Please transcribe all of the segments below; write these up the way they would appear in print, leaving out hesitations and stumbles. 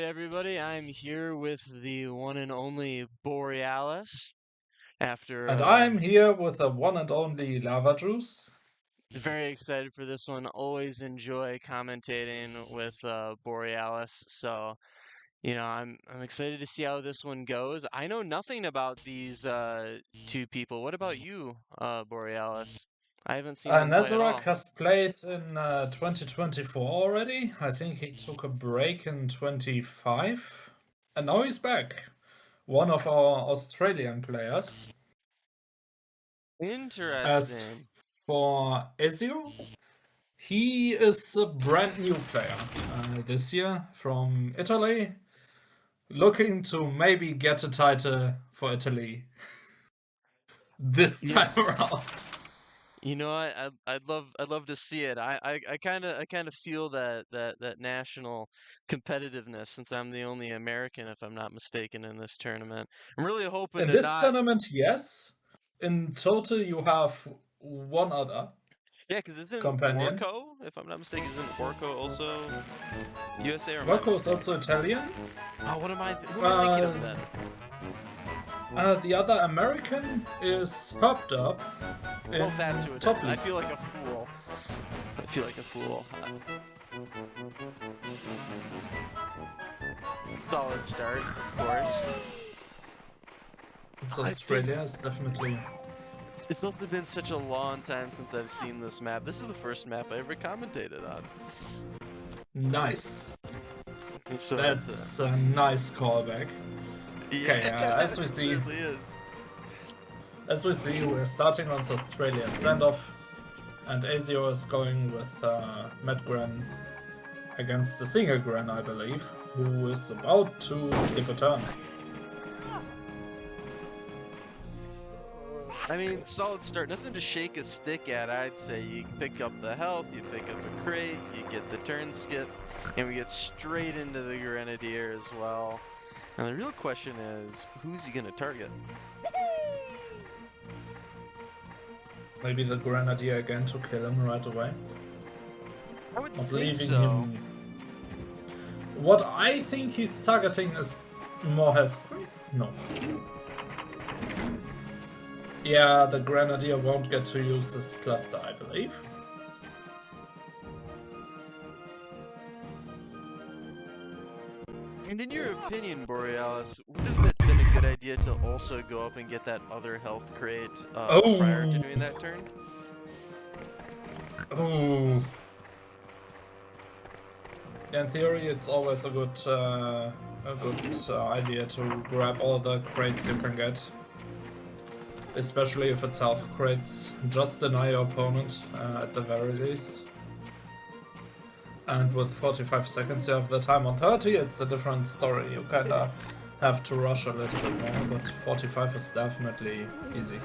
everybody. I'm here with the one and only Borealis. After And I'm here with the one and only Lava Juice. very excited for this one. Always enjoy commentating with Borealis. So, I'm excited to see how this one goes. I know nothing about these two people. What about you, Borealis? I haven't seen them play at Nezurak all. has played in 2024 already. I think he took a break in 25. And now he's back. One of our Australian players. As Interesting. for Ezio, he is a brand new player this year from Italy. Looking to maybe get a title for Italy this time around. You know, I'd love to see it. I kind of feel that national competitiveness since I'm the only American, if I'm not mistaken, in this tournament. I'm really hoping In to this not. tournament, yes. In total, you have one other Yeah, because isn't companion. Orko, if I'm not mistaken, isn't Orko also USA or am I Rocco is mistaken? also Italian. Oh, who am I thinking of then? The other American is Hopped Up. Oh, that's who it top is. I league. feel like a fool. I feel like a fool. Solid start, of course. It's Australia, it's definitely. It's also been such a long time since I've seen this map. This is the first map I ever commentated on. Nice. So That's a nice callback. yeah, Okay, as we see, it really is. we're starting on Australia standoff, and Ezio is going with Matt Gran against the single Gran, I believe, who is about to skip a turn. I mean, solid start. Nothing to shake a stick at, I'd say. You pick up the health, you pick up a crate, you get the turn skip, and we get straight into the Grenadier as well. And the real question is, who's he going to target? Maybe the Grenadier again to kill him right away. I would Not think leaving so. him. What I think he's targeting is more health crates? No. Yeah, the Grenadier won't get to use this cluster, I believe. And in your opinion, Borealis, would have it been a good idea to also go up and get that other health crate prior to doing that turn? Oh. In theory, it's always a good idea to grab all the crates you can get. Especially if it's health crates. Just deny your opponent, at the very least. And with 45 seconds you have the time on 30, it's a different story. You kinda have to rush a little bit more, but 45 is definitely easy.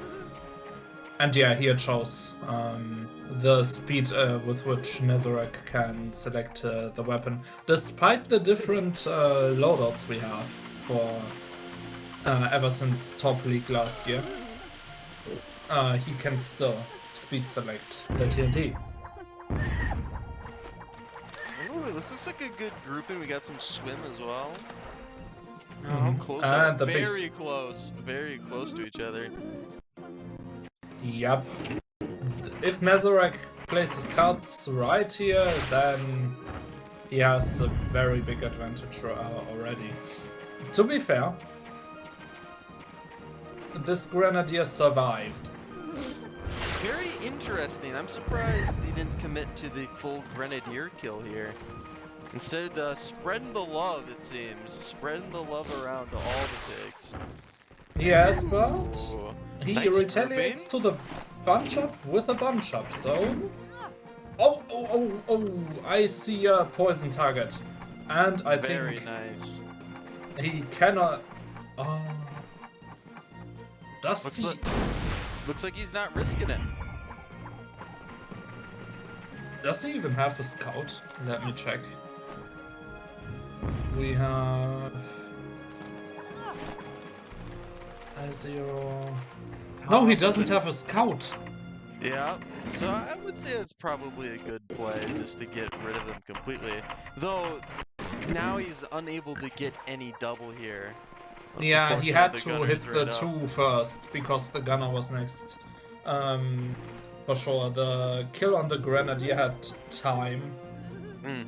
And yeah, here it shows the speed with which Nezurak can select the weapon. Despite the different loadouts we have for ever since Top League last year, he can still speed select the TNT. Ooh, this looks like a good grouping. We got some swim as well. Oh, Mm-hmm. how close are they? Very close. Very close to each other. Yep. If Nezurak plays his cards right here, then he has a very big advantage already. To be fair, this Grenadier survived. Very interesting. I'm surprised he didn't commit to the full Grenadier kill here. Instead, spreading the love, it seems. Spreading the love around to all the pigs. Yes, but he nice retaliates grouping. to the bunch up with a bunch up, so... Oh, I see a poison target. And I Very think... nice. He cannot... Does he... Looks like he's not risking it. Does he even have a scout? Let me check. We have... Ezio... No, he doesn't have a scout! Yeah, so I would say it's probably a good play just to get rid of him completely. Though, Now he's unable to get any double here. Yeah, he Unfortunately, had the to gunner's hit the right up. 2 first, because the gunner was next. For sure, the kill on the grenadier had time.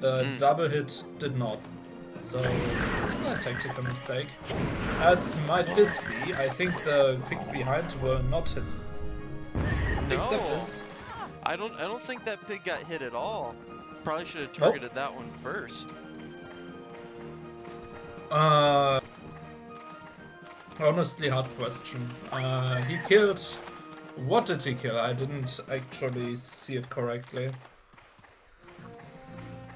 The double hit did not. So, it's not a tactical mistake. As might this be, I think the pick behind will not hit. No, Except this. I don't think that pig got hit at all. Probably should have Nope. targeted that one first. Honestly, hard question. He killed... What did he kill? I didn't actually see it correctly.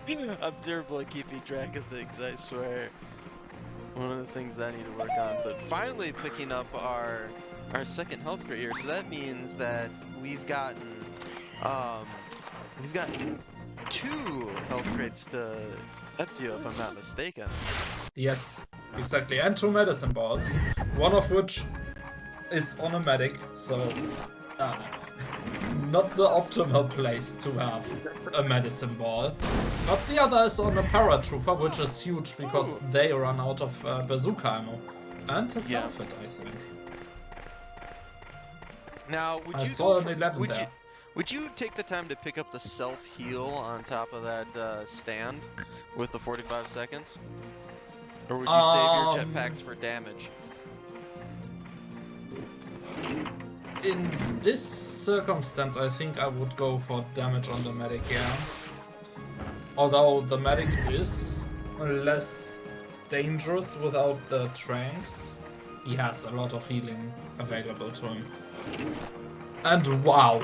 I'm terrible at keeping track of things, I swear. One of the things that I need to work on. But finally picking up our second health crate here. So that means that we've gotten 2 health crates to Ezio, if I'm not mistaken. Yes, exactly. And 2 medicine balls. One of which is on a medic, so not the optimal place to have a medicine ball. But the other is on a paratrooper, which is huge because they run out of bazooka ammo. And a self-hit, I think. Now, would I you saw an 11 there. Would you take the time to pick up the self-heal on top of that stand with the 45 seconds? Or would you save your jetpacks for damage? In this circumstance, I think I would go for damage on the medic, yeah. Although the medic is less dangerous without the tranks, he has a lot of healing available to him. And wow!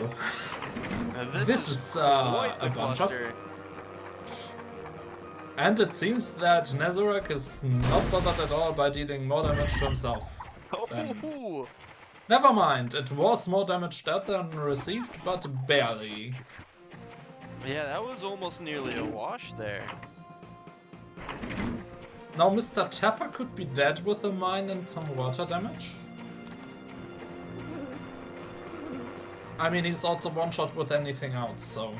This is a bunch up. And it seems that Nezurak is not bothered at all by dealing more damage to himself. Oh. Never mind, it was more damage dealt than received, but barely. Yeah, that was almost nearly a wash there. Now Mr. Tapper could be dead with a mine and some water damage. I mean, he's also one-shot with anything else, so...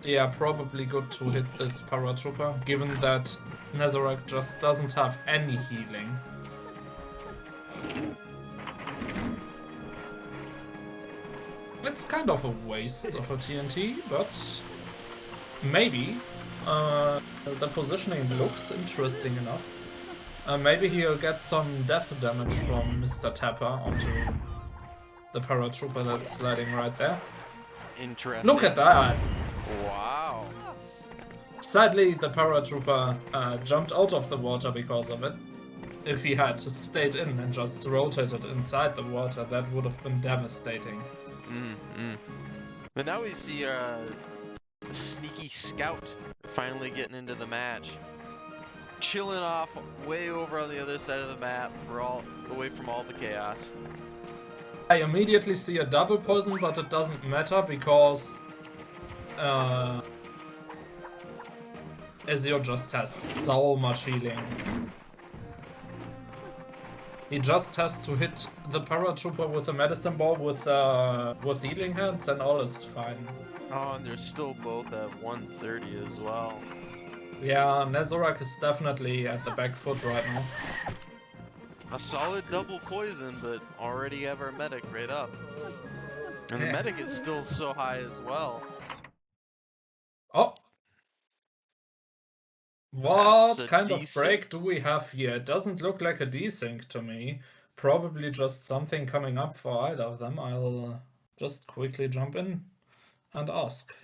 Yeah, probably good to hit this paratrooper, given that Nezurak just doesn't have any healing. It's kind of a waste of a TNT, but maybe the positioning looks interesting enough. Maybe he'll get some death damage from Mr. Tapper onto the paratrooper that's sliding right there. Interesting. Look at that! Wow. Sadly, the paratrooper jumped out of the water because of it. If he had stayed in and just rotated inside the water, that would have been devastating. But now we see a sneaky scout finally getting into the match. Chilling off way over on the other side of the map, away from all the chaos. I immediately see a double poison, but it doesn't matter because Ezio just has so much healing. He just has to hit the paratrooper with a medicine ball with healing hands and all is fine. Oh, and they're still both at 130 as well. Yeah, Nezurak is definitely at the back foot right now. A solid double poison, but already have our medic right up. And the medic is still so high as well. Oh! What kind of desync? break do we have here? It doesn't look like a desync to me. Probably just something coming up for either of them. I'll just quickly jump in and ask.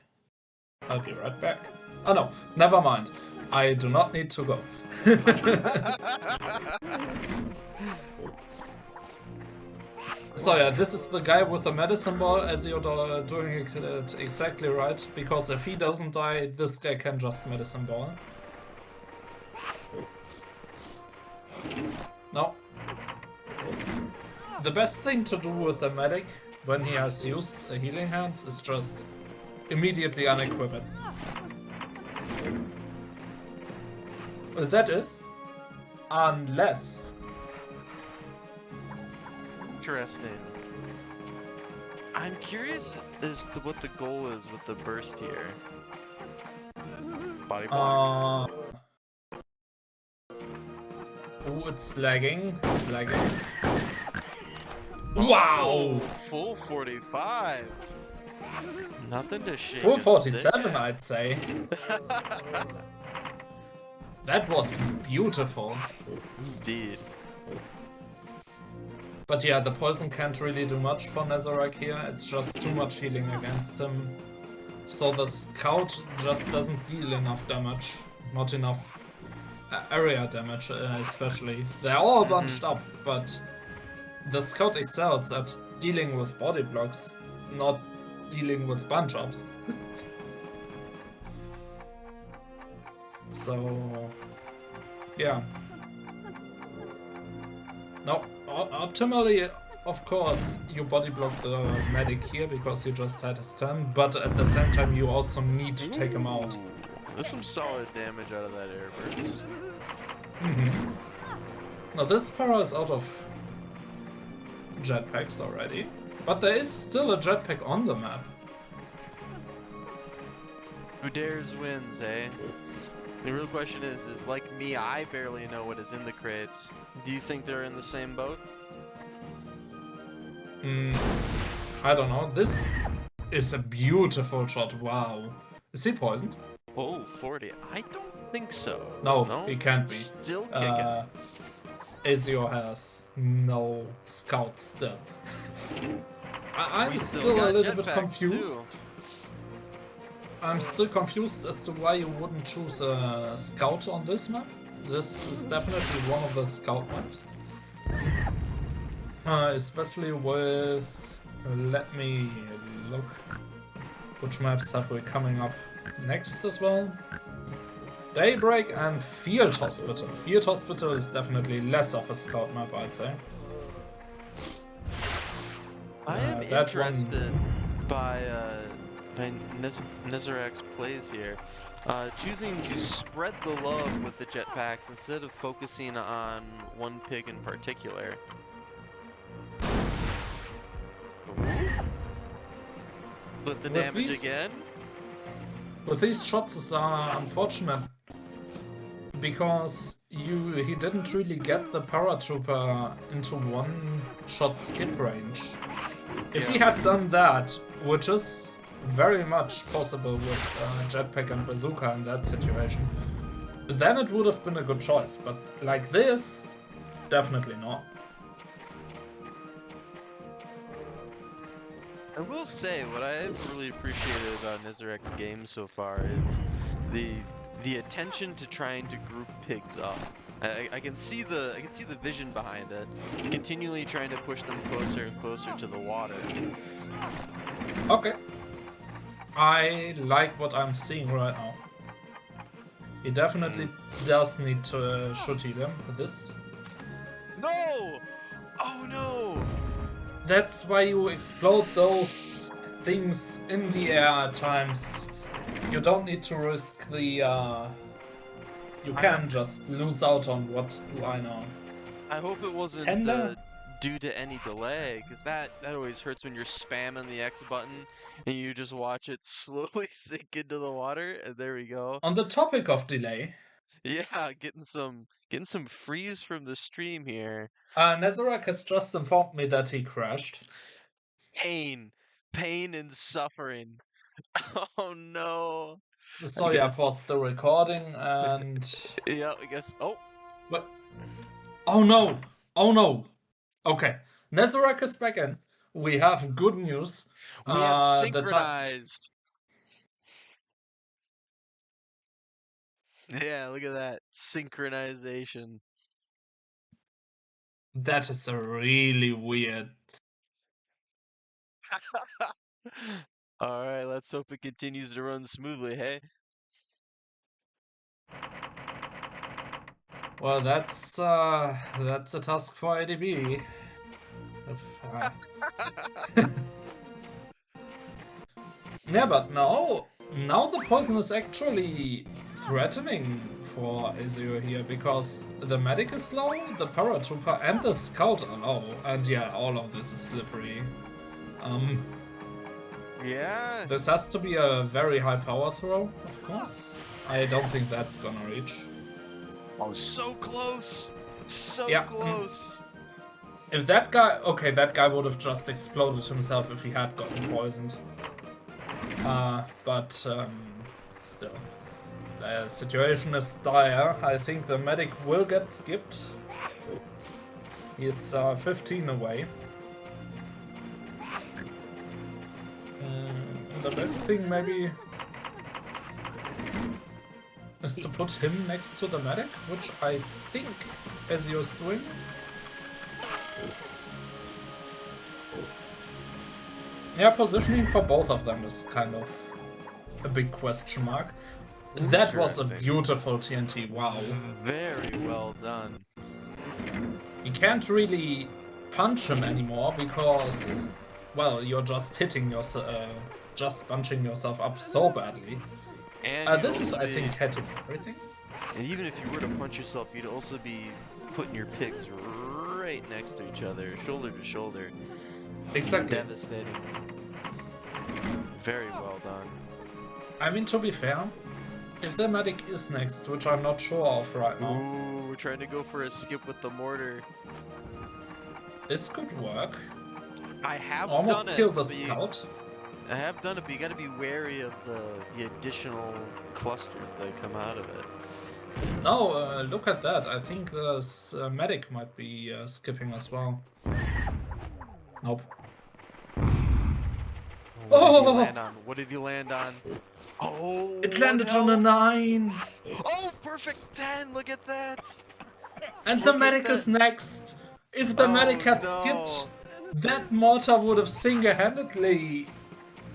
I'll be right back. Oh no, never mind. I do not need to go. So yeah, this is the guy with the medicine ball, as you're doing it exactly right. Because if he doesn't die, this guy can just medicine ball. No. The best thing to do with a medic when he has used a healing hands is just immediately unequip it. That is, unless... Interesting. I'm curious as to what the goal is with the burst here. Body block. Oh, it's lagging. It's lagging. Wow! Full 45. Nothing to shake Full a 47, stick at. I'd say. That was beautiful. Indeed. But yeah, the poison can't really do much for Nezurak here. It's just too much healing against him. So the scout just doesn't deal enough damage. Not enough area damage, especially. They're all bunched up, but the scout excels at dealing with body blocks, not dealing with bunch ups. So, yeah. Now, optimally, of course, you body block the medic here because he just had his turn, but at the same time, you also need to take him out. There's some solid damage out of that air burst. Now, this para is out of jetpacks already, but there is still a jetpack on the map. Who dares wins, eh? The real question is like me, I barely know what is in the crates. Do you think they're in the same boat? I don't know. This is a beautiful shot. Wow. Is he poisoned? Oh, 40. I don't think so. No, he can't be. Still kicking. Ezio has no scout still. I'm We still a got little bit jetpacks, confused. too. I'm still confused as to why you wouldn't choose a scout on this map. This is definitely one of the scout maps. Especially with... Let me look. Which maps have we coming up next as well? Daybreak and Field Hospital. Field Hospital is definitely less of a scout map, I'd say. I am interested by Nezurak's plays here. Choosing to spread the love with the jetpacks instead of focusing on one pig in particular. Split the damage again. With these shots, it's unfortunate because he didn't really get the paratrooper into one-shot skip range. If he had done that, which is very much possible with jetpack and bazooka in that situation, then it would have been a good choice. But like this, definitely not. I will say, what I've really appreciated about Nezurak's game so far is the attention to trying to group pigs up. I can see the vision behind it, continually trying to push them closer and closer to the water. Okay. I like what I'm seeing right now. He definitely does need to shoot heal him. This. No! Oh no! That's why you explode those things in the air at times. You don't need to risk the. You can just lose out on what do I know. I hope it wasn't due to any delay, because that always hurts when you're spamming the X button and you just watch it slowly sink into the water. And there we go. On the topic of delay, yeah, getting some freeze from the stream here. Nezurak has just informed me that he crashed. Pain and suffering. Oh no. So yeah, pause the recording and. Yeah, I guess. Oh. What? Oh no! Oh no! Okay, Nezurak is back in. We have good news. We have synchronized. Yeah, look at that synchronization. That is a really weird. All right, let's hope it continues to run smoothly. Hey. Well, that's a task for ADB. Yeah, but now the poison is actually threatening for Ezio here because the medic is low, the paratrooper and the scout are low, and yeah, all of this is slippery. Yeah. This has to be a very high power throw, of course. I don't think that's gonna reach. Oh, so close! So Yeah. close. If that guy... Okay, that guy would have just exploded himself if he had gotten poisoned. But still. The situation is dire. I think the medic will get skipped. He's 15 away. The best thing maybe is to put him next to the medic, which I think Ezio is doing. Yeah, positioning for both of them is kind of a big question mark. That was a beautiful TNT, wow. Very well done. You can't really punch him anymore because, well, you're just hitting yourself, just bunching yourself up so badly. And This is, I think, hitting everything. And even if you were to punch yourself, you'd also be putting your pigs right next to each other, shoulder to shoulder. Exactly. Devastating. Very well done. I mean, to be fair, if the medic is next, which I'm not sure of right now, Ooh, we're trying to go for a skip with the mortar. this could work. I have Almost done kill it, the but scout. I have done it, but you gotta be wary of the additional clusters that come out of it. No, look at that. I think this medic might be skipping as well. Nope. What did he land on? What did he land on? Oh, It landed on a 9! Oh, perfect 10! Look at that! And Look the at medic that. is next! If the medic had skipped, that mortar would have single-handedly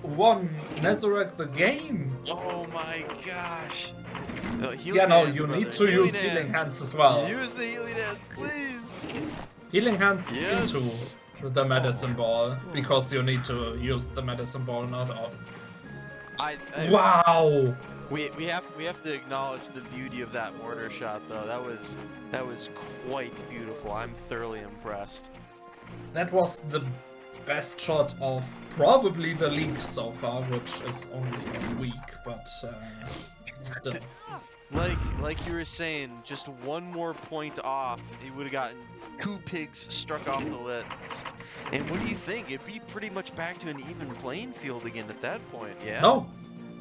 won Nezurak the game. Oh my gosh! No, Yeah, no, hands, you brother. need to use healing hands as well. Use the healing hands, please! Healing hands Yes. into the medicine ball, because you need to use the medicine ball, not out. Wow! We have to acknowledge the beauty of that mortar shot, though. That was quite beautiful. I'm thoroughly impressed. That was the best shot of probably the league so far, which is only a week, but still. Like you were saying, just one more point off, he would have gotten 2 pigs struck off the list. And what do you think? It'd be pretty much back to an even playing field again at that point, yeah? No!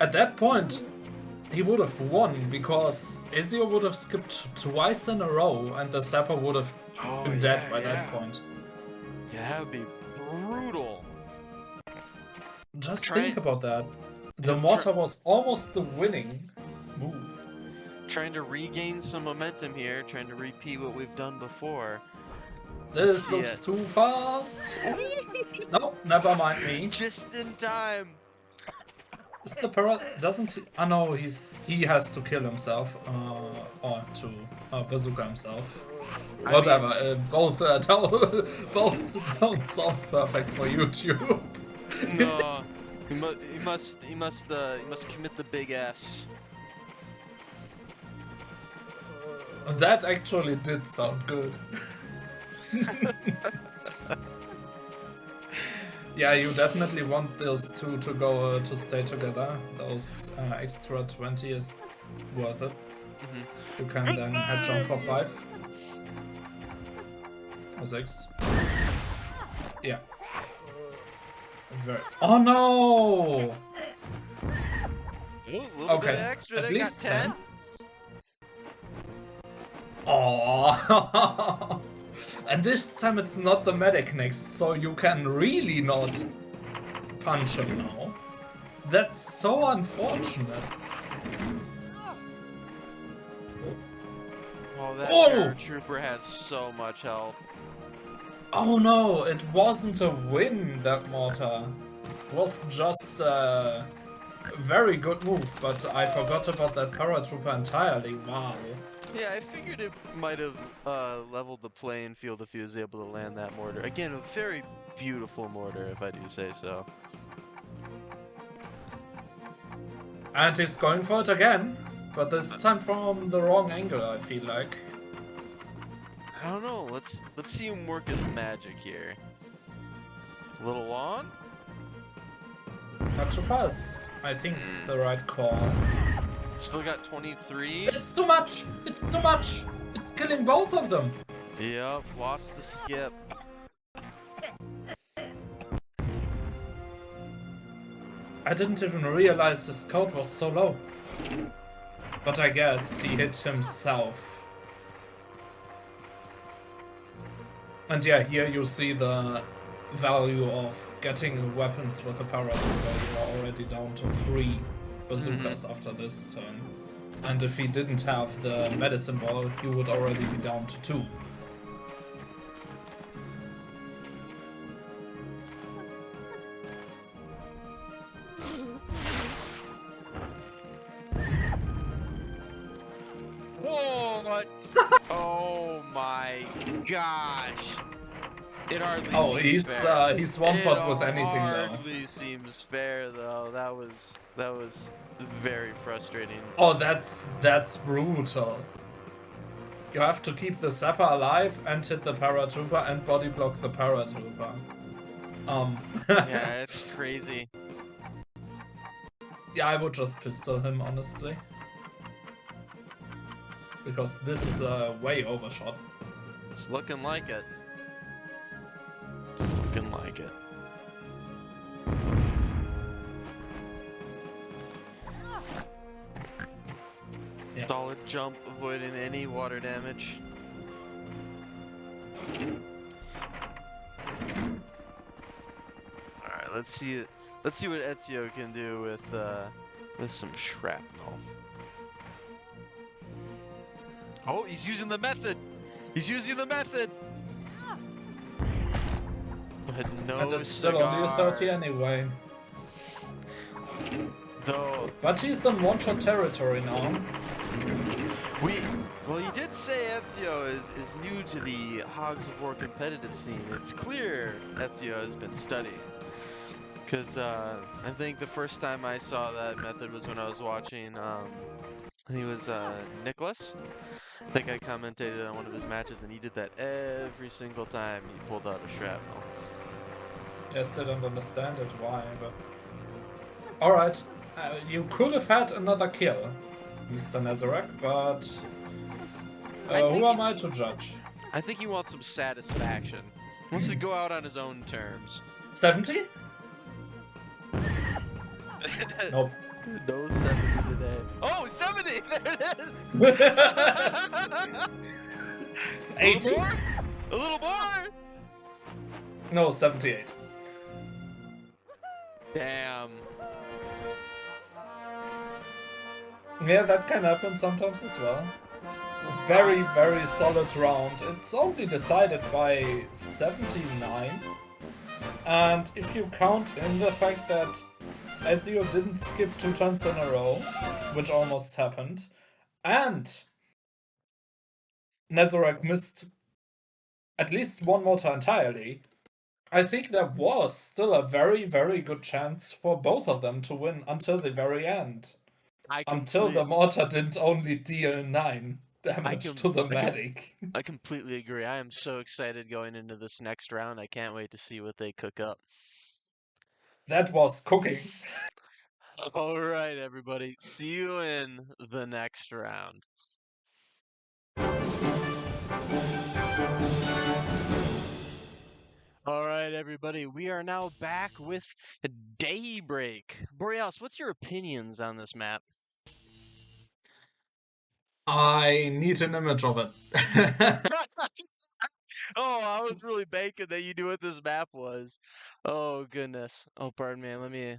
At that point, he would have won, because Ezio would have skipped twice in a row, and the Zapper would have been dead by that point. Yeah, that would be brutal. Just think about that. The mortar was almost the winning move. Trying to regain some momentum here, trying to repeat what we've done before. This looks too fast. No, never mind me. Just in time. Is the doesn't he? Oh no, he has to kill himself, or to bazooka himself. Whatever. Both don't sound perfect for YouTube. No, he must commit the big S. That actually did sound good. Yeah, you definitely want those two to go to stay together. Those extra 20 is worth it. You can then head jump for 5 or 6. Yeah. Oh no! Ooh, Okay, bit extra. at They least got 10. 10. Oh. And this time it's not the medic next, so you can really not punch him now. That's so unfortunate. Oh, that paratrooper has so much health. Oh no, it wasn't a win, that mortar. It was just a very good move, but I forgot about that paratrooper entirely. Wow. Yeah, I figured it might have leveled the playing field if he was able to land that mortar. Again, a very beautiful mortar, if I do say so. And he's going for it again, but this time from the wrong angle, I feel like. I don't know. Let's see him work his magic here. A little long? Not too fast. I think the right call. Still got 23. It's too much! It's too much! It's killing both of them! Yep, lost the skip. I didn't even realize his code was so low. But I guess he hit himself. And yeah, here you see the value of getting weapons with a paratrooper. You are already down to 3 bazookas after this turn. And if he didn't have the medicine ball, you would already be down to 2. What? Oh my gosh. It hardly seems fair. He's one pot with anything It though. hardly seems fair though. That was very frustrating. Oh, that's brutal. You have to keep the Zapper alive and hit the paratrooper and body block the paratrooper. Yeah, it's crazy. Yeah, I would just pistol him, honestly. Because this is a way overshot. It's looking like it. It's looking like it. Yeah. Solid jump, avoiding any water damage. Alright, let's see what Ezio can do with some shrapnel. Oh, he's using the method! He's using the method! But no And it's still only a 30 cigar. anyway. Though But he's in one-shot territory now. well, you did say Ezio is new to the Hogs of War competitive scene. It's clear Ezio has been studying. Because I think the first time I saw that method was when I was watching, I think it was Nicholas. I think I commentated on one of his matches, and he did that every single time he pulled out a shrapnel. I still don't understand it, why, but... Alright, you could have had another kill, Mr. Nezurak, but... who am I to judge? I think he wants some satisfaction. He wants to go out on his own terms. 70? Nope. No 70 today. Oh, 70! There it is! 80? A little more? No, 78. Damn. Yeah, that can happen sometimes as well. Very, very solid round. It's only decided by 79. And if you count in the fact that Ezio didn't skip 2 turns in a row, which almost happened, and Nezurak missed at least one mortar entirely, I think there was still a very, very good chance for both of them to win until the very end. Until the mortar didn't only deal 9 damage to the medic. I completely agree. I am so excited going into this next round. I can't wait to see what they cook up. That was cooking. All right, everybody. See you in the next round. All right, everybody. We are now back with Daybreak. Borealis, what's your opinions on this map? I need an image of it. Oh, I was really banking that you knew what this map was. Oh goodness. Oh, pardon me.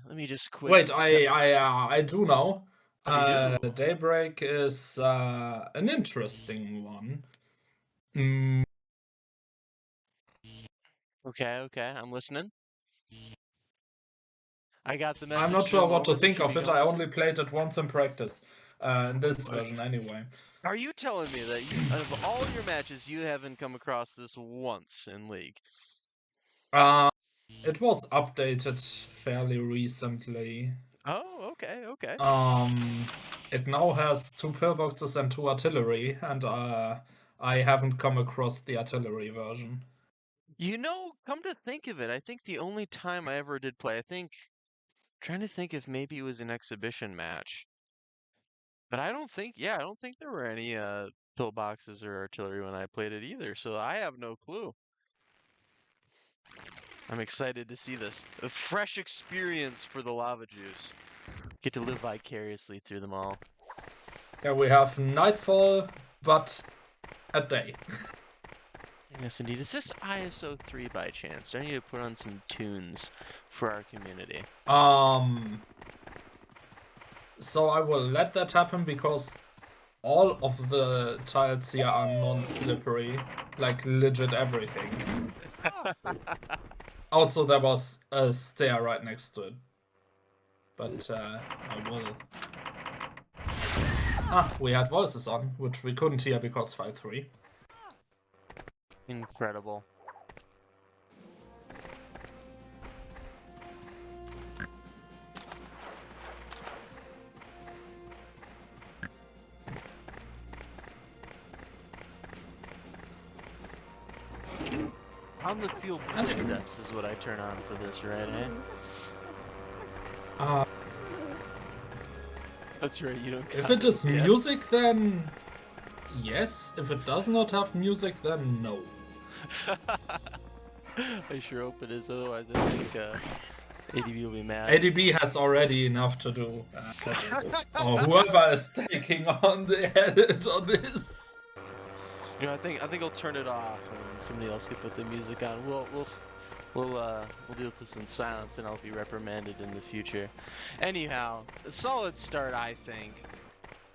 Let me just quick. Wait, I do know. You do? Daybreak is an interesting one. Okay. I'm listening. I got the message. I'm not sure what to think of it. I going only played it once in practice. In this version, anyway. Are you telling me that out of all your matches, you haven't come across this once in League? It was updated fairly recently. Oh, okay. It now has 2 pillboxes and 2 artillery, and I haven't come across the artillery version. You know, come to think of it, I think the only time I ever did play, trying to think if maybe it was an exhibition match. But I don't think there were any pillboxes or artillery when I played it either, so I have no clue. I'm excited to see this. A fresh experience for the lava juice. Get to live vicariously through them all. Yeah, we have nightfall, but at day. Yes, indeed. Is this ISO 3 by chance? Do I need to put on some tunes for our community? So I will let that happen because all of the tiles here are non-slippery. Like, legit everything. Also, there was a stair right next to it. But, I will... Ah, we had voices on, which we couldn't hear because 5-3. Incredible. On the field footsteps is what I turn on for this, right, eh? That's right, you don't If it is music, then yes. If it does not have music, then no. I sure hope it is, otherwise I think ADB will be mad. ADB has already enough to do. Or whoever is taking on the edit on this. You know, I think I'll turn it off and somebody else can put the music on. We'll deal with this in silence, and I'll be reprimanded in the future. Anyhow, a solid start, I think.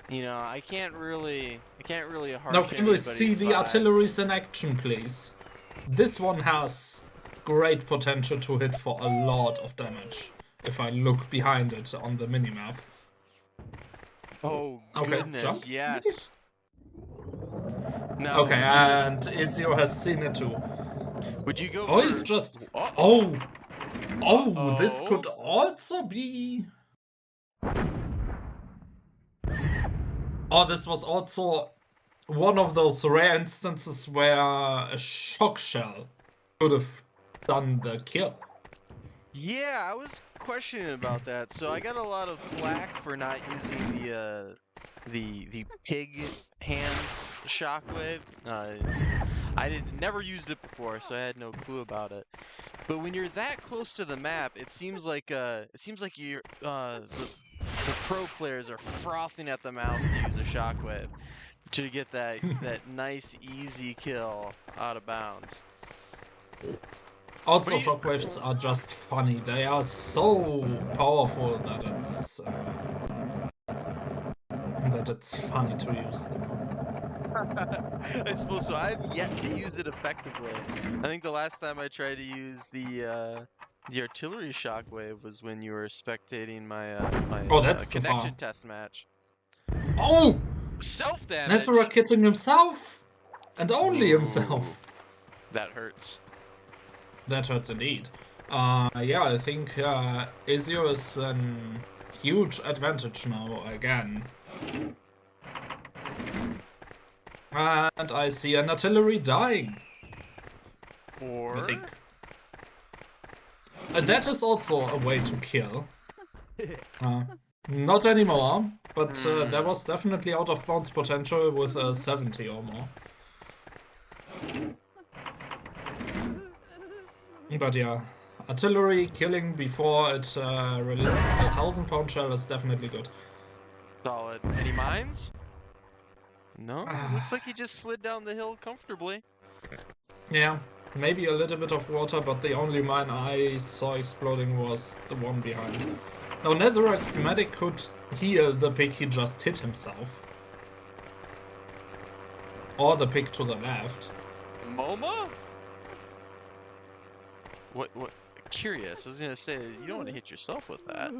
You know, I can't really harsh. Now, can we see the artilleries in action, please? This one has great potential to hit for a lot of damage. If I look behind it on the minimap. Oh okay, goodness, jump. yes. No. Okay, and Ezio has seen it too. Would you go? Oh, he's just. Oh, this could also be. Oh, this was also one of those rare instances where a shock shell could have done the kill. Yeah, I was questioning about that. So I got a lot of flack for not using the pig hand shockwave. I never used it before, so I had no clue about it. But when you're that close to the map, it seems like you're the pro players are frothing at the mouth to use a shockwave to get that nice easy kill out of bounds. Also, shockwaves are just funny. They are so powerful that it's funny to use them. I suppose so. I've yet to use it effectively. I think the last time I tried to use the artillery shockwave was when you were spectating my connection test match. Oh! Self-damage! Nezurak hitting himself! And only himself! That hurts. That hurts indeed. Yeah, I think Ezio is an huge advantage now again. And I see an artillery dying. Or? I think. That is also a way to kill. Not anymore, but there was definitely out of bounds potential with 70 or more. But yeah, artillery killing before it releases the 1,000-pound shell is definitely good. Solid. Any mines? No, looks like he just slid down the hill comfortably. Yeah, maybe a little bit of water, but the only mine I saw exploding was the one behind. Now, Nezurak's medic could heal the pig he just hit himself. Or the pig to the left. MoMA? What? Curious. I was gonna say, you don't want to hit yourself with that.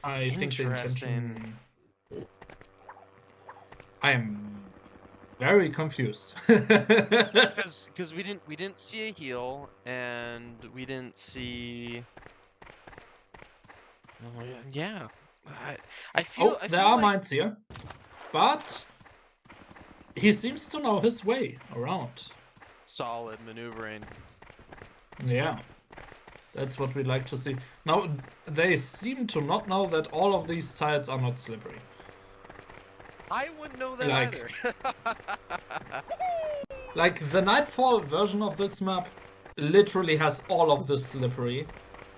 I think the intention... I am very confused. Because we didn't see a heal, and we didn't see... Oh, yeah. I feel... there are mines here. But... he seems to know his way around. Solid maneuvering. Yeah. That's what we like to see. Now, they seem to not know that all of these tiles are not slippery. I wouldn't know that Like- either. Like, the Nightfall version of this map literally has all of this slippery.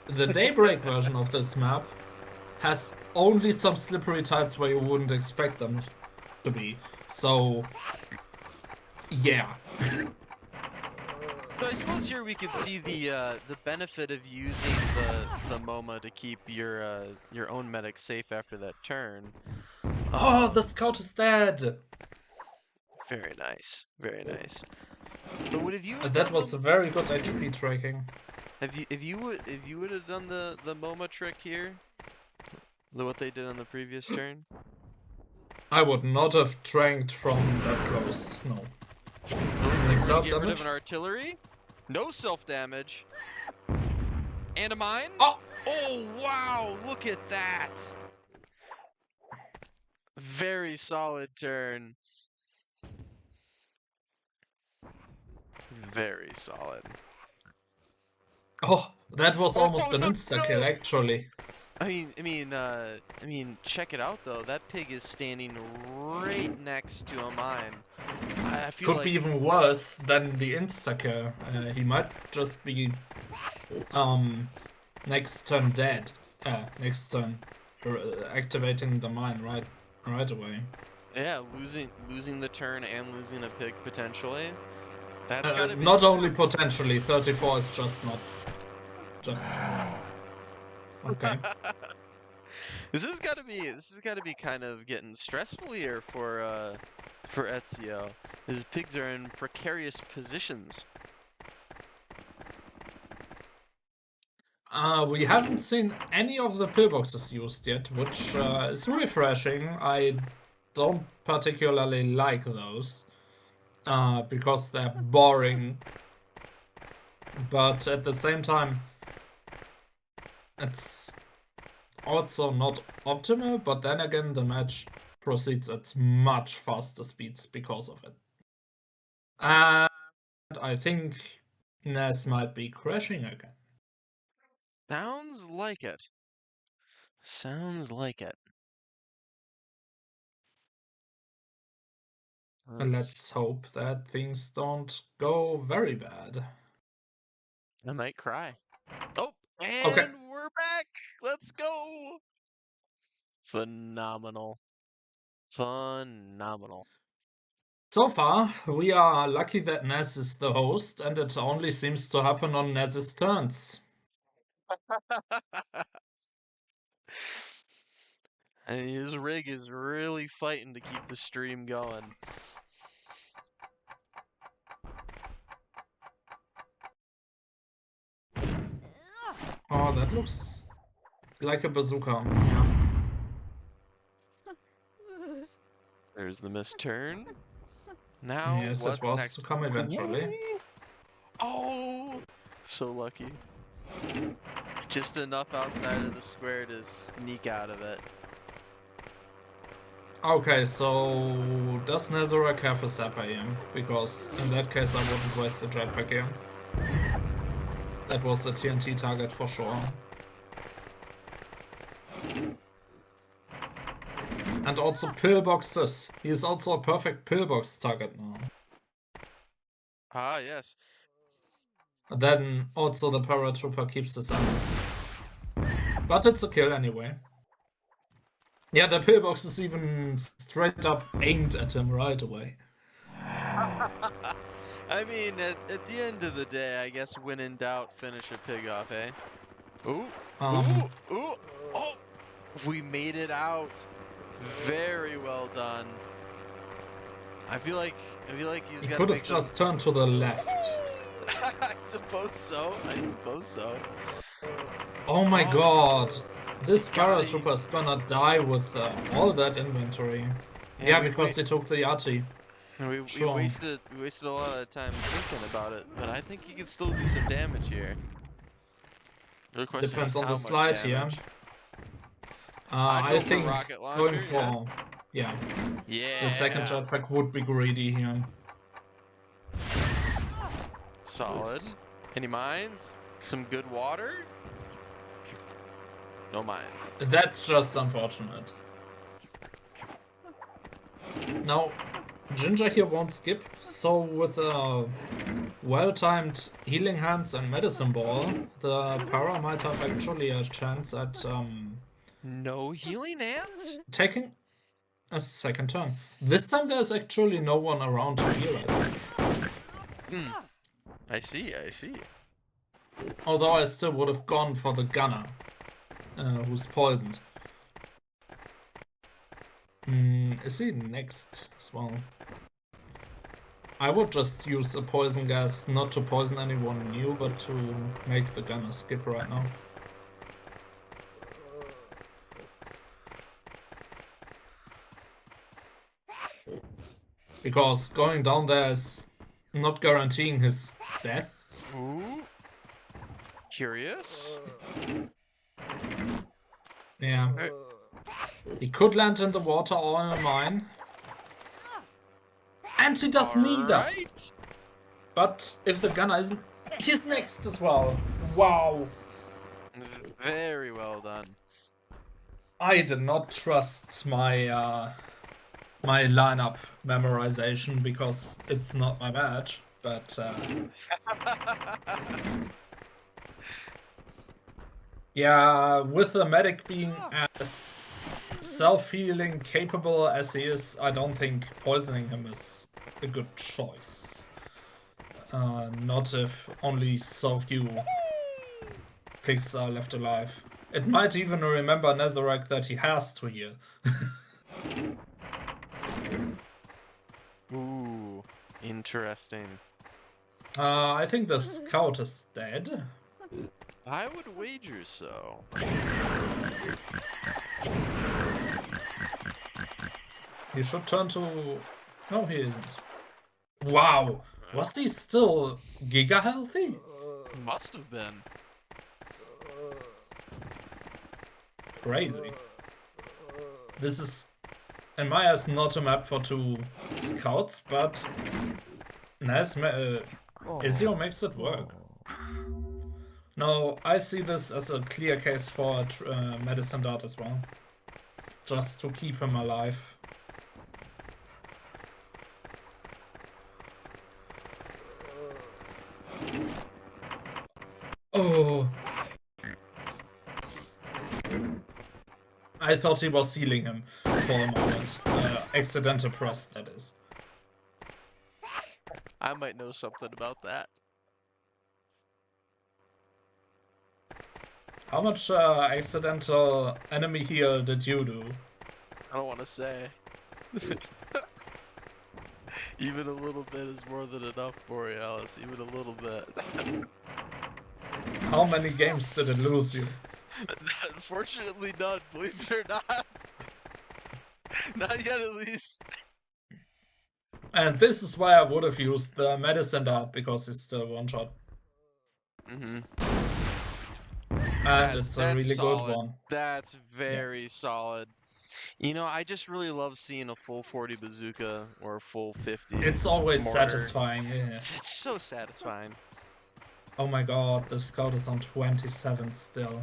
The Daybreak version of this map has only some slippery tiles where you wouldn't expect them to be. So, yeah. So I suppose here we could see the benefit of using the MoMA to keep your own medic safe after that turn. Oh, the scout is dead! Very nice, very nice. But would have you have That done was the, very good HP tracking. if you would have done the MoMA trick here, what they did on the previous turn? I would not have tranked from that close, no. It looks like we're gonna get rid of Self-damage? an artillery. No self damage. And a mine. Oh! Oh wow! Look at that. Very solid turn. Very solid. Oh, that was almost an no, insta-kill, no. actually. I mean, check it out though. That pig is standing right next to a mine. I feel Could like be even worse than the insta-kill. He might just be, next turn dead. Next turn activating the mine right away. yeah, losing the turn and losing a pig potentially. That's gotta be Not only potentially, 34 is just not. Just. Okay. This has got to be kind of getting stressful here for Ezio. His pigs are in precarious positions. We haven't seen any of the pillboxes used yet, which is refreshing. I don't particularly like those because they're boring. But at the same time, it's also not optimal, but then again, the match proceeds at much faster speeds because of it. And I think Nez might be crashing again. Sounds like it. Sounds like it. Let's hope that things don't go very bad. I might cry. Oh, and Okay. we're back. Let's go. Phenomenal. Phenomenal. So far, we are lucky that Nez is the host, and it only seems to happen on Nez's turns. And his rig is really fighting to keep the stream going. Oh, that looks like a bazooka. Yeah. There's the missed turn. Now, Yes, what's it was next? to come eventually. Oh, so lucky. Just enough outside of the square to sneak out of it. Okay, so does Nezurak have a Zapper here? Because in that case, I wouldn't waste the jetpack here. That was a TNT target for sure. And also pillboxes. He is also a perfect pillbox target now. Ah, yes. Then also the paratrooper keeps this up. But it's a kill anyway. Yeah, the pillbox is even straight up aimed at him right away. I mean, at the end of the day, I guess when in doubt, finish a pig off, eh? Ooh, ooh, oh! We made it out. Very well done. I feel like he's He got. could have just turned to the left. I suppose so. I suppose so. Oh my god. This God, paratrooper is gonna die with all that inventory. Yeah, we because he took the Yati. We Sure. wasted a lot of time thinking about it, but I think he can still do some damage here. The question Depends is on how the much slide here. damage. I go for think rocket going launcher, yeah. for yeah, Yeah. the second jetpack would be greedy here. Solid. Yes. Any mines? Some good water? No mind. That's just unfortunate. Now, Ginger here won't skip, so with a well-timed healing hands and medicine ball, the Para might have actually a chance at No healing hands? taking a second turn. This time there's actually no one around to heal, I think. I see, I see. Although I still would have gone for the gunner, who's poisoned. Is he next as well? I would just use a poison gas, not to poison anyone new, but to make the gunner skip right now. Because going down there is not guaranteeing his death. Ooh. Curious? Yeah. He could land in the water or in a mine. And he does neither. Right. But if the gunner isn't, he's next as well. Wow. Very well done. I did not trust my my lineup memorization because it's not my match. But yeah, with the medic being as self-healing capable as he is, I don't think poisoning him is a good choice. Not if only so few pigs are left alive. It might even remember Nezurak that he has to heal. Ooh, interesting. I think the scout is dead. I would wager so. He should turn to... No, he isn't. Wow! Was he still giga healthy? Must have been. Crazy. This is, in my eyes, not a map for two scouts, but Ezio makes it work. No, I see this as a clear case for a medicine dart as well. Just to keep him alive. Oh. I thought he was healing him for a moment. Accidental press, that is. I might know something about that. How much accidental enemy heal did you do? I don't want to say. Even a little bit is more than enough, Borealis. Even a little bit. How many games did it lose you? Unfortunately, none. Believe it or not. Not yet, at least. And this is why I would have used the medicine dart, because it's still one shot. Mm-hmm. And it's a really solid. good one. That's very solid. You know, I just really love seeing a full 40 bazooka or a full 50. It's always mortar. satisfying, yeah. It's so satisfying. Oh my god, the scout is on 27 still.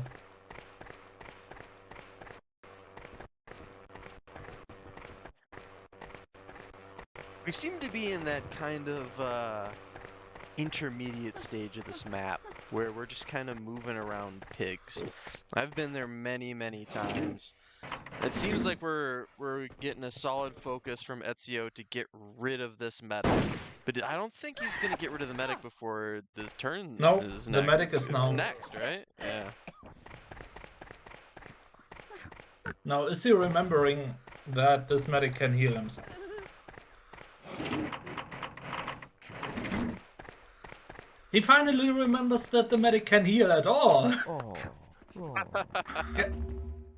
We seem to be in that kind of intermediate stage of this map where we're just kind of moving around pigs. I've been there many times. It seems like we're getting a solid focus from Ezio to get rid of this medic. But I don't think he's gonna get rid of the medic before the turn No, is next. the medic is it's now. next, right? Yeah. Now, is he remembering that this medic can heal himself? He finally remembers that the medic can heal at all. Yeah.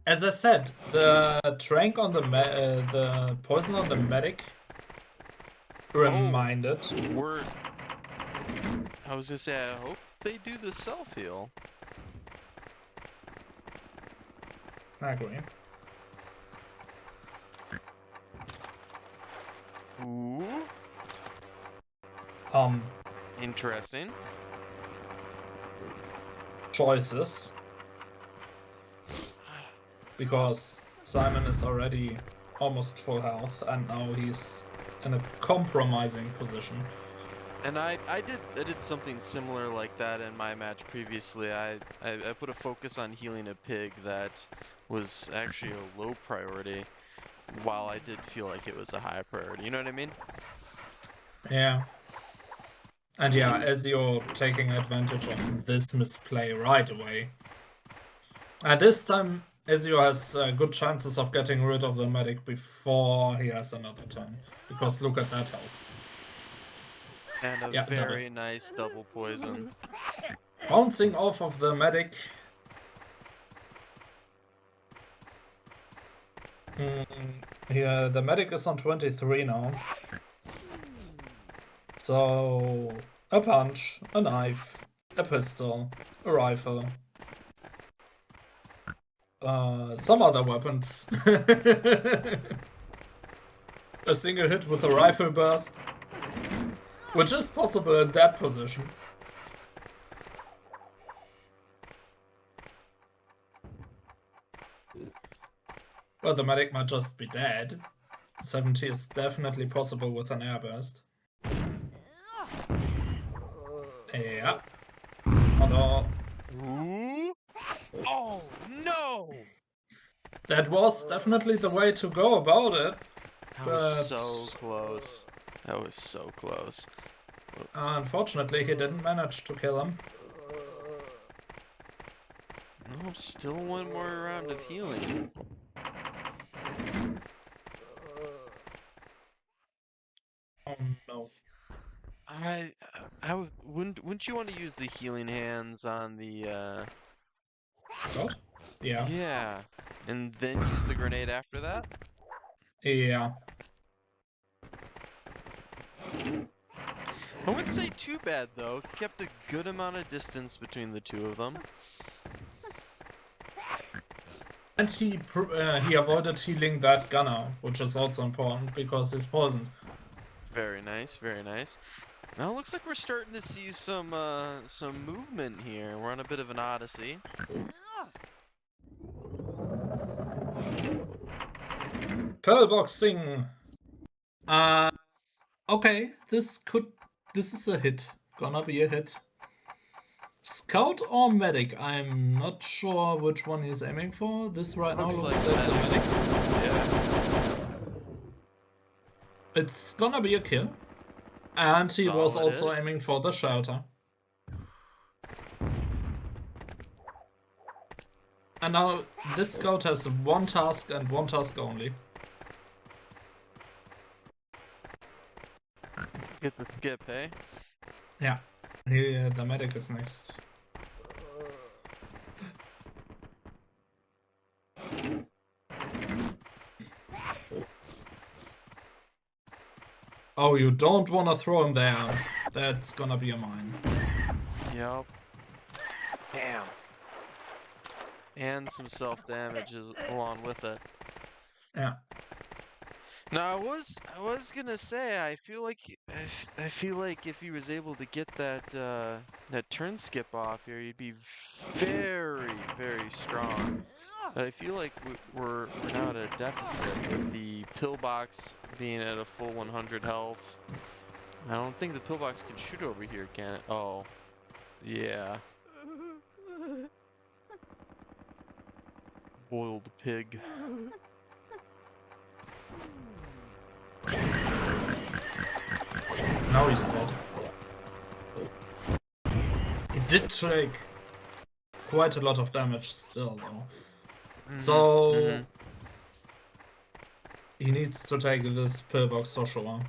As I said, the trank on the poison on the medic reminded. I was gonna say, I hope they do the self heal. I agree. Ooh. Um. Interesting. choices. Because Simon is already almost full health, and now he's in a compromising position. And I did something similar like that in my match previously. I put a focus on healing a pig that was actually a low priority, while I did feel like it was a high priority. You know what I mean? Yeah. And yeah, Ezio taking advantage of this misplay right away. And this time, Ezio has good chances of getting rid of the medic before he has another turn. Because look at that health. And a Yeah, very nice double poison. Bouncing off of the medic. Yeah, the medic is on 23 now. So, a punch, a knife, a pistol, a rifle. Some other weapons. A single hit with a rifle burst. Which is possible in that position. Well, the medic might just be dead. 70 is definitely possible with an airburst. Yeah. Although... Ooh. Oh, no! that was definitely the way to go about it. That was so close. That was so close. Unfortunately, he didn't manage to kill him. No, still one more round of healing. Oh no. Wouldn't you want to use the healing hands on the Scout? Yeah. Yeah. And then use the grenade after that? Yeah. I wouldn't say too bad though. Kept a good amount of distance between the two of them. And he avoided healing that gunner, which is also important because he's poisoned. Very nice, very nice. Now it looks like we're starting to see some movement here. We're on a bit of an odyssey. Pillboxing. Okay, this is a hit. Gonna be a hit. Scout or medic? I'm not sure which one he's aiming for. This right now looks like the medic. Yeah. It's gonna be a kill. And he was Solid also hit. aiming for the shelter. And now this scout has one task and one task only. Get the skip, eh? Yeah. The medic is next. Oh, you don't want to throw him there. That's gonna be a mine. Yep. Damn. And some self-damage along with it. Yeah. Now I was gonna say I feel like if he was able to get that turn skip off here, he'd be very strong. But I feel like we're now at a deficit with the pillbox being at a full 100 health. I don't think the pillbox can shoot over here, can it? Oh, yeah. Boiled pig. Now he's dead. He did take quite a lot of damage still, though. So he needs to take this pillbox for sure.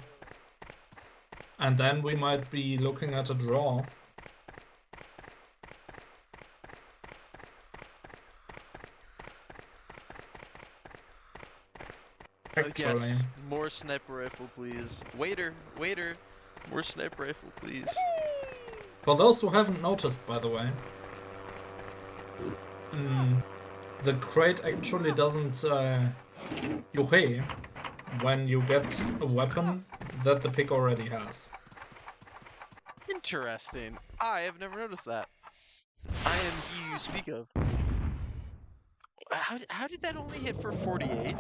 And then we might be looking at a draw. Actually. Yes, more sniper rifle, please. Waiter, more sniper rifle, please. For those who haven't noticed, by the way, the crate actually doesn't yuhei when you get a weapon that the pig already has. Interesting. I have never noticed that. I am you speak of? How did that only hit for 48?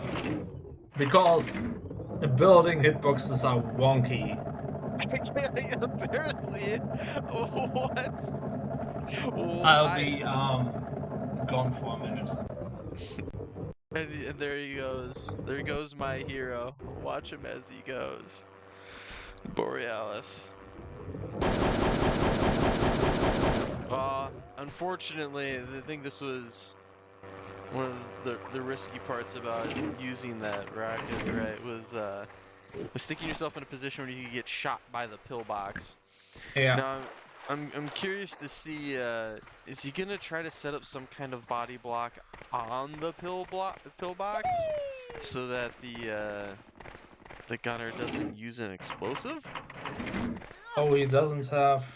Because the building hitboxes are wonky. Apparently. What? I'll be gone for a minute. And there he goes. There goes my hero. Watch him as he goes. Borealis. Unfortunately, I think this was one of the risky parts about using that rocket, right? Was sticking yourself in a position where you could get shot by the pillbox. Yeah. Now, I'm curious to see, is he gonna try to set up some kind of body block on the pillbox so that the gunner doesn't use an explosive? Oh, he doesn't have.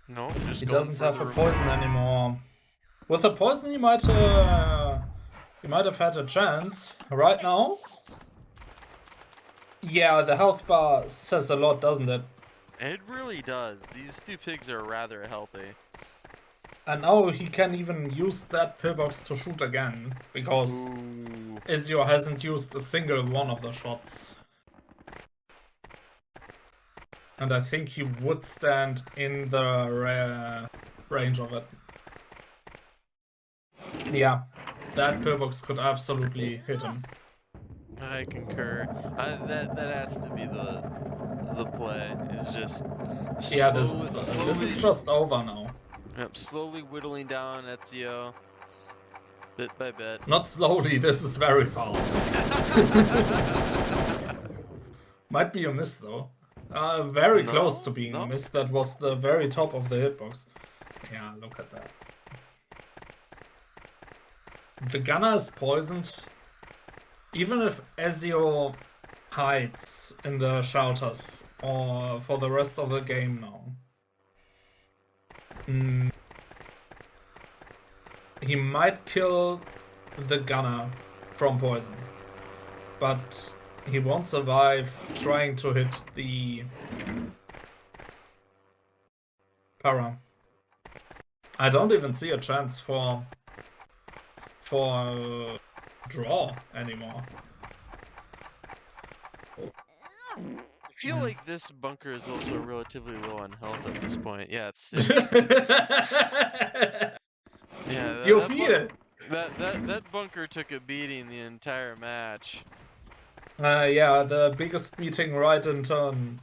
No, just He going doesn't for have the a poison anymore. With the poison, he might have had a chance. Right now, yeah, the health bar says a lot, doesn't it? It really does. These two pigs are rather healthy. And now he can even use that pillbox to shoot again, because Ooh. Ezio hasn't used a single one of the shots. And I think he would stand in the range of it. Yeah, that pillbox could absolutely hit him. I concur. That has to be the play. Is just Yeah, slowly, this is just over now. Yep, slowly whittling down Ezio, bit by bit. Not slowly, this is very fast. Might be a miss though. Very close to being a miss. That was the very top of the hitbox. Yeah, look at that. The gunner is poisoned. Even if Ezio hides in the shelters or for the rest of the game now, he might kill the gunner from poison, but he won't survive trying to hit the para. I don't even see a chance for draw anymore. I feel like this bunker is also relatively low on health at this point. Yeah, it's 6. Yeah, You feel it. That bunker took a beating the entire match. Yeah, the biggest beating right in turn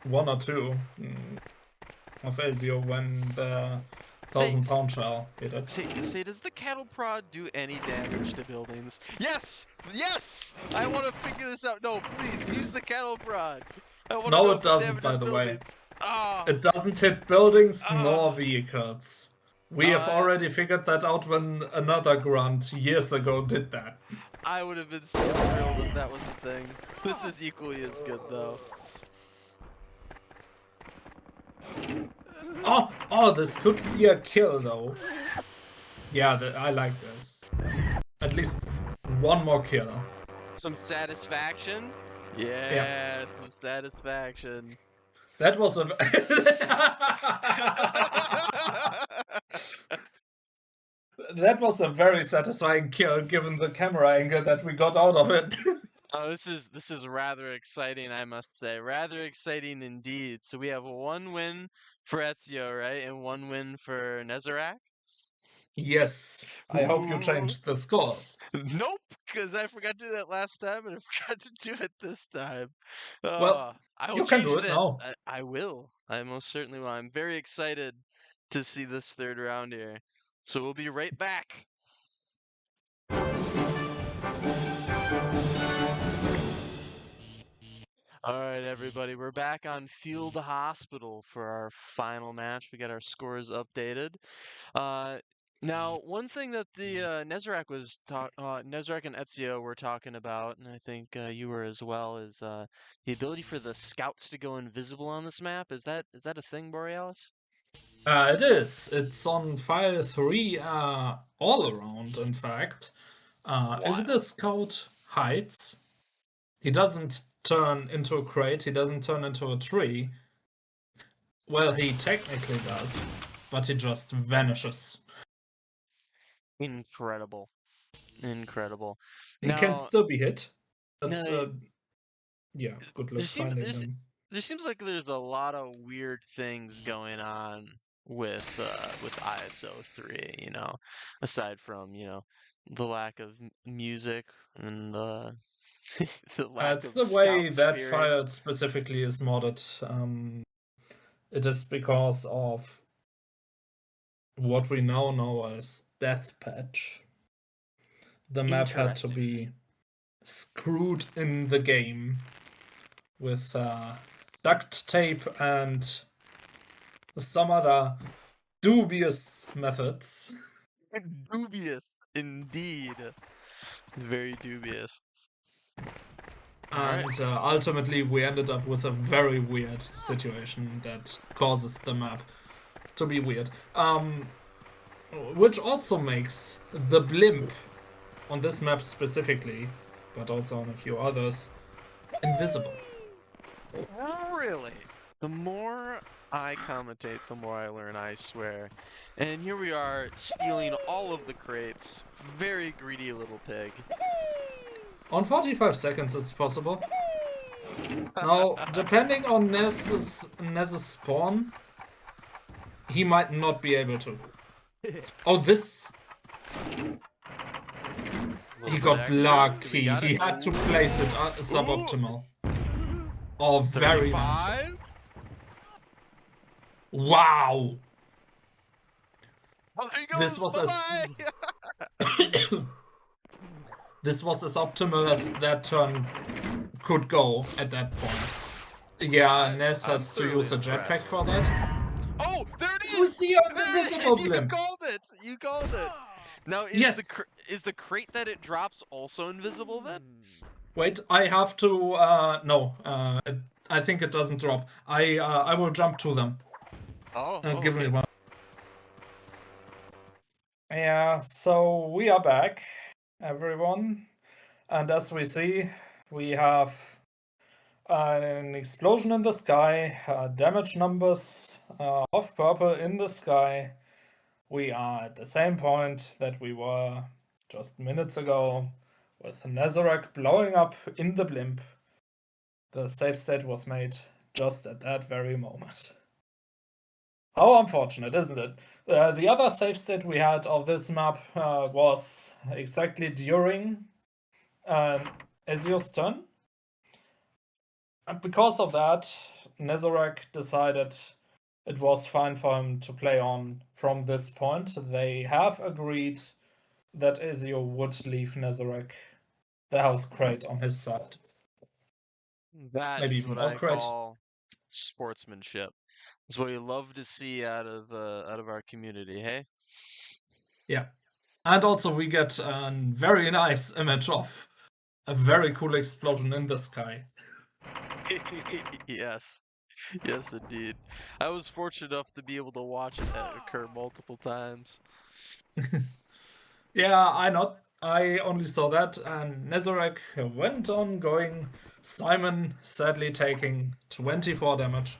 1 or 2 of Ezio when the 1,000-pound shell hit it. Say, does the cattle prod do any damage to buildings? Yes! Yes! I want to figure this out. No, please, use the cattle prod. No, it doesn't, by the way. It doesn't hit buildings nor vehicles. We have already figured that out when another Grunt years ago did that. I would have been so thrilled if that was the thing. This is equally as good, though. Oh, this could be a kill, though. Yeah, I like this. At least one more kill. Some satisfaction? Yeah, some satisfaction. That was a... That was a very satisfying kill, given the camera angle that we got out of it. Oh, this is rather exciting, I must say. Rather exciting indeed. So we have 1 win for Ezio, right? And 1 win for Nezurak? Yes. I hope you changed the scores. Nope, because I forgot to do that last time and I forgot to do it this time. Well, you can do it now. I will. I most certainly will. I'm very excited to see this 3rd round here. So we'll be right back. Alright, everybody, we're back on Field Hospital for our final match. We got our scores updated. Now, one thing that the Nezurak and Ezio were talking about, and I think you were as well, is the ability for the scouts to go invisible on this map. Is that a thing, Borealis? It is. It's on file 3 all around, in fact. If the scout hides, he doesn't turn into a crate, he doesn't turn into a tree. Well, he technically does, but he just vanishes. Incredible. Incredible. He can Now, still be hit, but now yeah, good there luck seems finding them. there seems like there's a lot of weird things going on with ISO 3, you know, aside from, you know, the lack of music and the lack It's of the way scouts that appearing. file specifically is modded. It is because of what we now know as Death Patch. The map had to Interesting. be screwed in the game with duct tape and some other dubious methods. Dubious, indeed. Very dubious. All right. And ultimately, we ended up with a very weird situation that causes the map to be weird. Which also makes the blimp on this map specifically, but also on a few others, invisible. Really? The more I commentate, the more I learn, I swear. And here we are, stealing all of the crates. Very greedy little pig. On 45 seconds, it's possible. Now, depending on Nez's spawn, he might not be able to. Oh, this... Little He bit got extra. lucky. We got He it. had to place it suboptimal. Oh, very nice. 35? Wow! Oh, there he goes. This was Bye-bye. this was as optimal as that turn could go at that point. Yeah, Nez I'm has to thoroughly use a jetpack impressed. for that. Oh, there it is! You see an There it is! invisible You blimp. called it! You called it! Now, Yes. is the crate that it drops also invisible then? Wait, I have to. No, I think it doesn't drop. I will jump to them. Give me Okay. one. Yeah, so we are back, everyone, and as we see, we have an explosion in the sky, damage numbers of purple in the sky. We are at the same point that we were just minutes ago, with Nezurak blowing up in the blimp. The save state was made just at that very moment. How unfortunate, isn't it? The other save state we had of this map was exactly during Ezio's turn. And because of that, Nezurak decided it was fine for him to play on from this point. They have agreed that Ezio would leave Nezurak the health crate on his side. That Maybe is even what I upgrade. call sportsmanship. It's what we love to see out of our community, hey? Yeah. And also we get a very nice image of a very cool explosion in the sky. Yes. Yes, indeed. I was fortunate enough to be able to watch it occur multiple times. Yeah, I only saw that, and Nezurak went on going. Simon sadly taking 24 damage.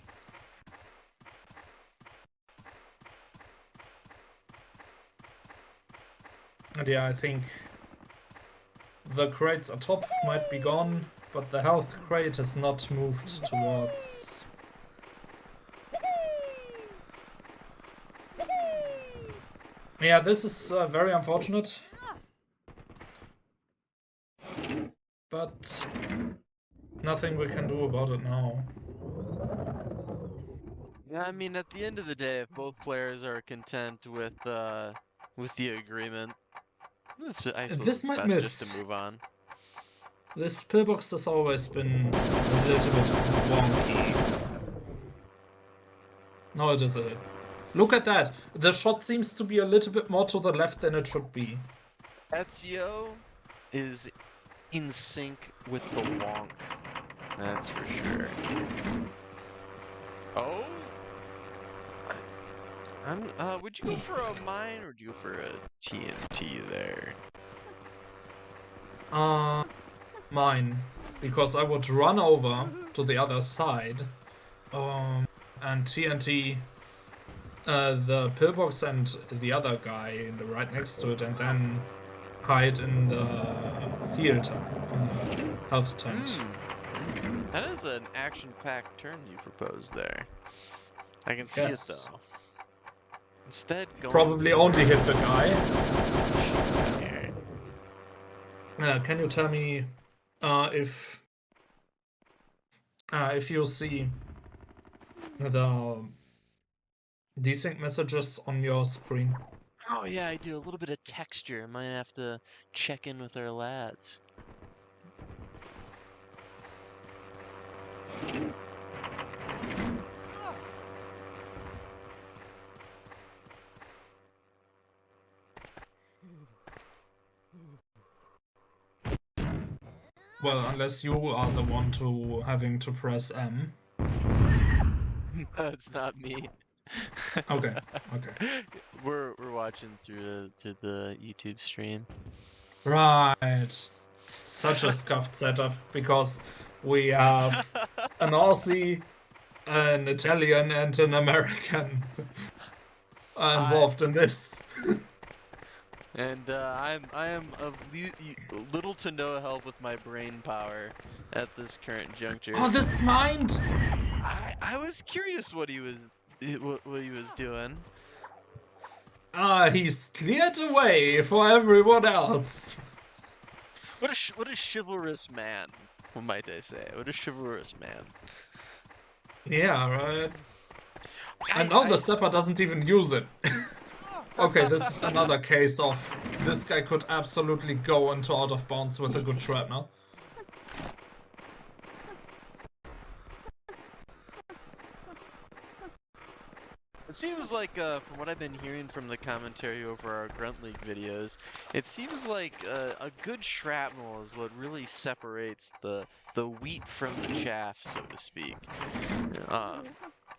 And yeah, I think the crates atop might be gone, but the health crate has not moved towards... Yeah, this is very unfortunate. But nothing we can do about it now. Yeah, I mean, at the end of the day, if both players are content with the agreement, I suppose This it's might best just miss. to move on. This pillbox has always been a little bit wonky. No, it is a hit. Look at that! The shot seems to be a little bit more to the left than it should be. Ezio is in sync with the wonk. That's for sure. Oh? Would you go for a mine or would you go for a TNT there? Mine. Because I would run over to the other side. And TNT the pillbox and the other guy in the right next to it, and then hide in the health tent. That is an action-packed turn you proposed there. I can see it Yes. though. Instead, going Probably for only hit the guy. here. Can you tell me if you see the desync messages on your screen? Oh yeah, I do a little bit of texture. Might have to check in with our lads. Well, unless you are the one having to press M. It's not me. Okay. We're watching through the YouTube stream. Right. Such a scuffed setup, because we have an Aussie, an Italian, and an American involved in this. And I am of little to no help with my brain power at this current juncture. Oh, this is mine! I was curious what he was doing. He's cleared the way for everyone else. What a chivalrous man, might I say? What a chivalrous man. Yeah, right. And now the stepper doesn't even use it. Okay, this is another case of this guy could absolutely go into out of bounds with a good shrapnel. It seems like, from what I've been hearing from the commentary over our Grunt League videos, it seems like a good shrapnel is what really separates the wheat from the chaff, so to speak.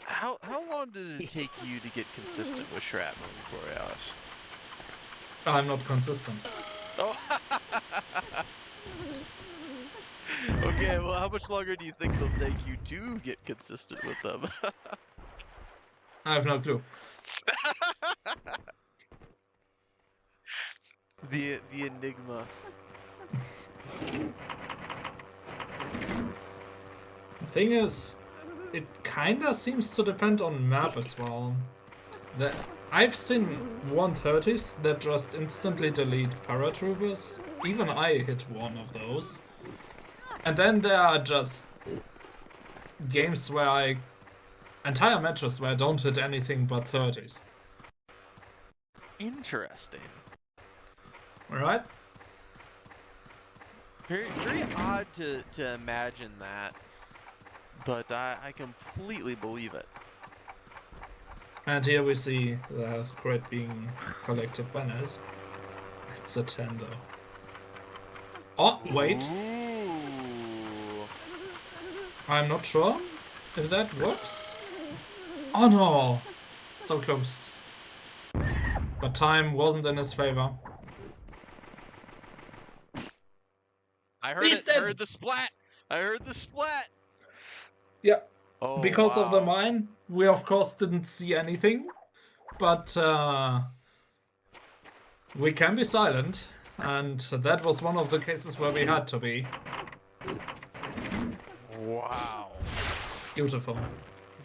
How long did it take you to get consistent with shrapnel, Borealis? I'm not consistent. Oh. Okay, well, how much longer do you think it'll take you to get consistent with them? I have no clue. The enigma. The thing is, it kinda seems to depend on map as well. I've seen 130s that just instantly delete paratroopers. Even I hit one of those. And then there are just games where entire matches where I don't hit anything but 30s. Interesting. Alright? Very odd to imagine that, but I completely believe it. And here we see the health crate being collected by Nez. It's a 10 though. Oh, wait. Ooh. I'm not sure if that works. Oh no! So close. But time wasn't in his favor. I heard it. I heard the splat. I heard the splat. Yeah. Oh, because wow. of the mine, we of course didn't see anything. But we can be silent. And that was one of the cases where we had to be. Wow. Beautiful.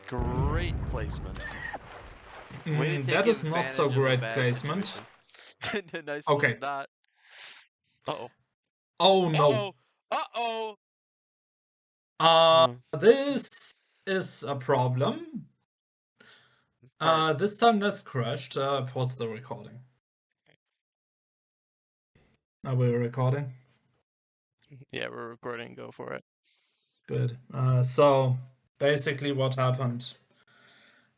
Great placement. Way to take that is not so advantage of a great bad placement. situation. Nice Okay. was not. Uh-oh. Oh no. Uh-oh. Uh-oh. This is a problem. This time Nest crashed. Pause the recording. Are we recording? Yeah, we're recording. Go for it. Good. So basically what happened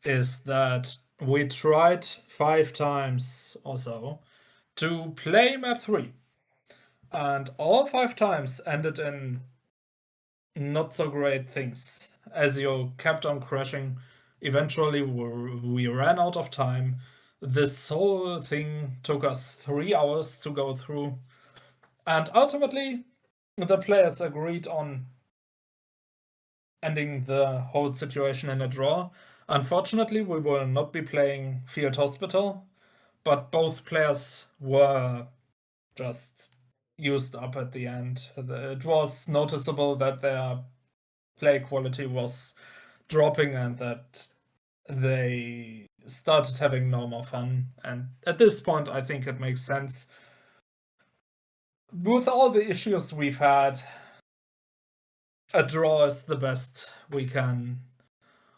is that we tried 5 times or so to play map 3. And all 5 times ended in not so great things. Ezio kept on crashing. Eventually we ran out of time. This whole thing took us 3 hours to go through. And ultimately, the players agreed on ending the whole situation in a draw. Unfortunately, we will not be playing Field Hospital, but both players were just used up at the end. It was noticeable that their play quality was dropping and that they started having no more fun. And at this point, I think it makes sense. With all the issues we've had, a draw is the best we can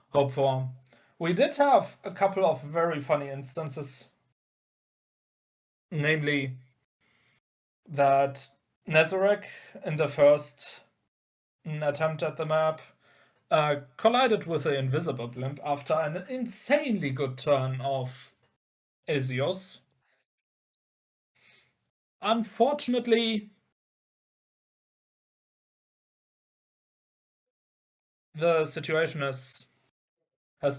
hope for. We did have a couple of very funny instances, namely that Nezurak in the first attempt at the map collided with the invisible blimp after an insanely good turn of Ezio's. Unfortunately, the situation has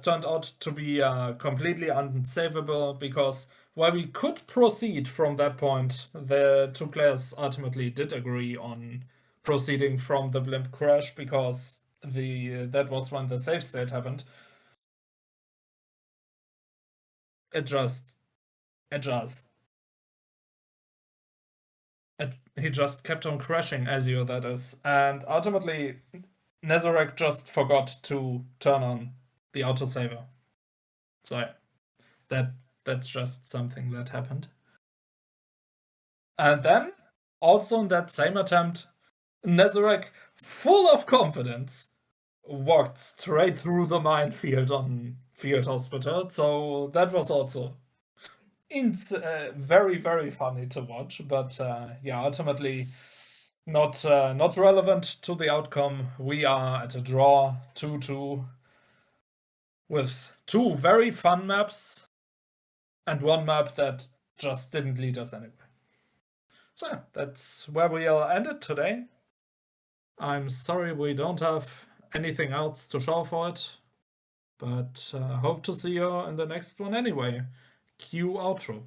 turned out to be completely unsavable because while we could proceed from that point, the two players ultimately did agree on proceeding from the blimp crash because that was when the save state happened. He just kept on crashing Ezio, that is, and ultimately Nezurak just forgot to turn on the autosaver. So that's just something that happened. And then, also in that same attempt, Nezurak, full of confidence, walked straight through the minefield on Field Hospital. So that was also very, very funny to watch. But yeah, ultimately not relevant to the outcome. We are at a draw, 2-2, with two very fun maps and one map that just didn't lead us anywhere. So that's where we'll end it today. I'm sorry we don't have anything else to show for it, but hope to see you in the next one anyway. Cue outro.